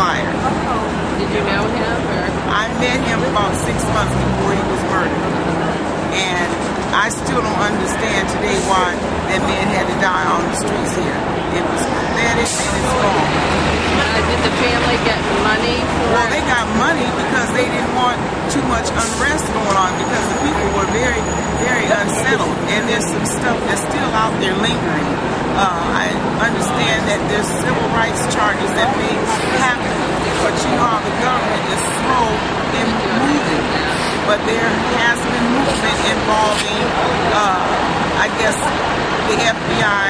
liar. Did you know him? Or? I met him about 6 months before he was murdered. And I still don't understand today why that man had to die on the streets here. It was pathetic and it's wrong. Did the family get money for Well, they got money because they didn't want too much unrest going on because the people were very, very unsettled. And there's some stuff that's still out there lingering. I understand that there's civil rights charges that may happen, but you know how the government is slow in moving. But there has been movement involving, I guess, the FBI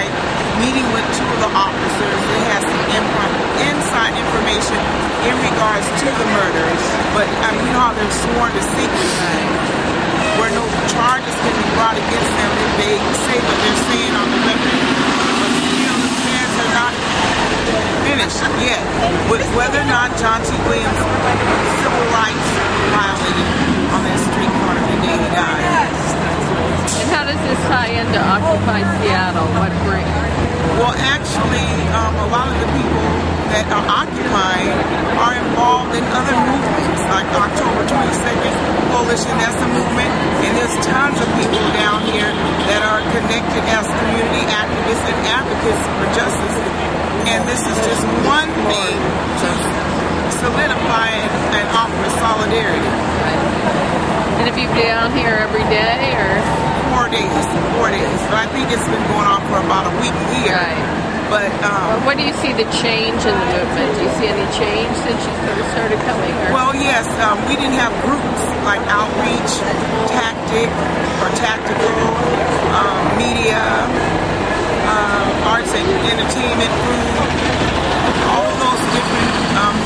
meeting with two of the officers. They had some inside information in regards to the murders. But you know how they're sworn to secrecy, where no charges can be brought against them if they say what they're saying on the record. But still, the fans are not finished yet with whether or not John T. Williams' civil rights violated on that street corner the day he died. And how does this tie into Occupy Seattle? What brings? Well, actually, a lot of the people that are occupying are involved in other movements, like October 22nd Coalition, that's a movement, and there's tons of people down here that are connected as community activists and advocates for justice. And this is just one thing to solidify and offer solidarity. And if you've been down here every day, or? 4 days. But I think it's been going on for about a week here. Right. But what do you see the change in the movement? Do you see any change since you first started coming? Or? Well, yes. We didn't have groups like Outreach, Tactical, Media, Arts and Entertainment Group. All of those different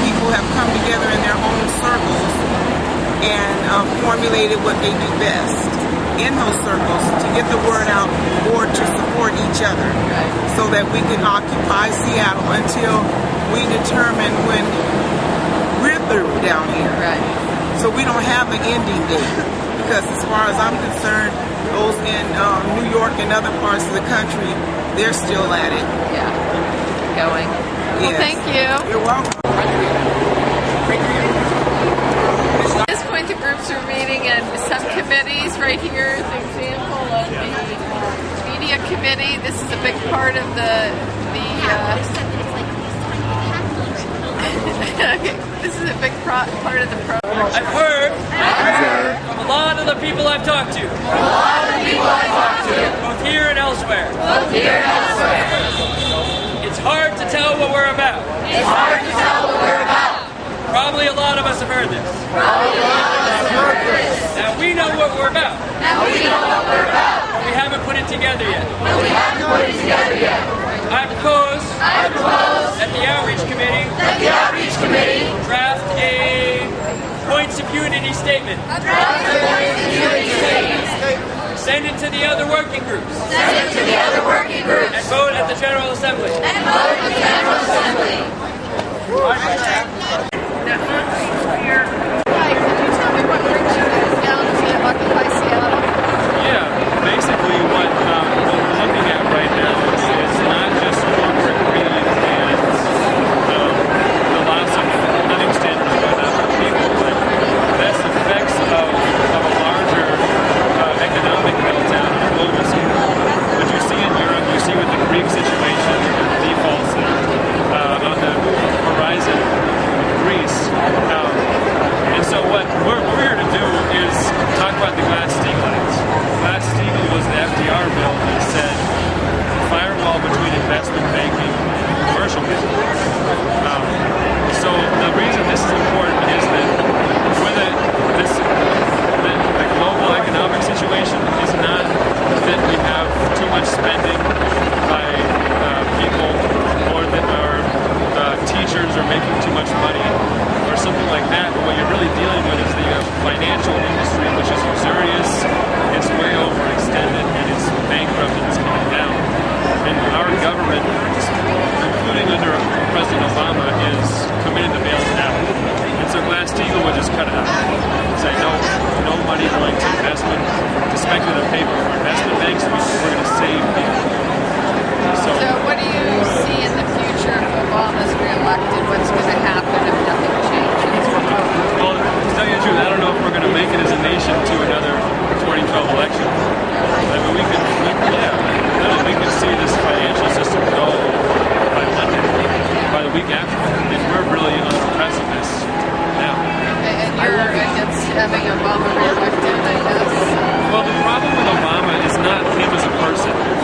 people have come together in their own circles and formulated what they do best in those circles to get the word out or to support each other, so that we can occupy Seattle until we determine when we're through down here. Right. So we don't have an ending date, because as far as I'm concerned, those in New York and other parts of the country, they're still at it. Yeah, going. Yes. Well, thank you. You're welcome. At this point, the groups are meeting in subcommittees. Right here is an example of the media committee. This is a big part of the okay, this is a big part of the program. I've heard from a lot of the people I've talked to. Both here and elsewhere. It's hard to tell what we're about. Probably a lot of us have heard this. Now we know what we're about. But we haven't put it together yet. I propose that the Outreach Committee draft a points of unity statement. Send it to the other working groups. And vote at the General Assembly. Mike, could you tell me what brings you down to Occupy Seattle? Yeah, basically what we're looking at right now is not just corporate greed and the loss of living standards and whatnot for people, but that's effects of a larger economic meltdown on a global scale. What you see in Europe, you see with the Greek situation, the defaults on the horizon of Greece. And so what we're here to do is talk about the Glass-Steagall Act. Glass-Steagall was the FDR bill that said firewall between investment banking and commercial banking. So the reason this is important is that the global economic situation is not that we have too much spending by people, or that our teachers are making too much money, or something like that. But what you're really dealing with is the financial industry, which is usurious, it's way overextended, and it's bankrupt, and it's coming down. And our government, including under President Obama, is committed to bail it out. And so Glass-Steagall would just cut it out and say no money going to investment, to speculative paper for investment banks. We're going to save people. So what do you see in the future if Obama's reelected? What's going to having Obama reelected, I guess. Well, the problem with Obama is not him as a person.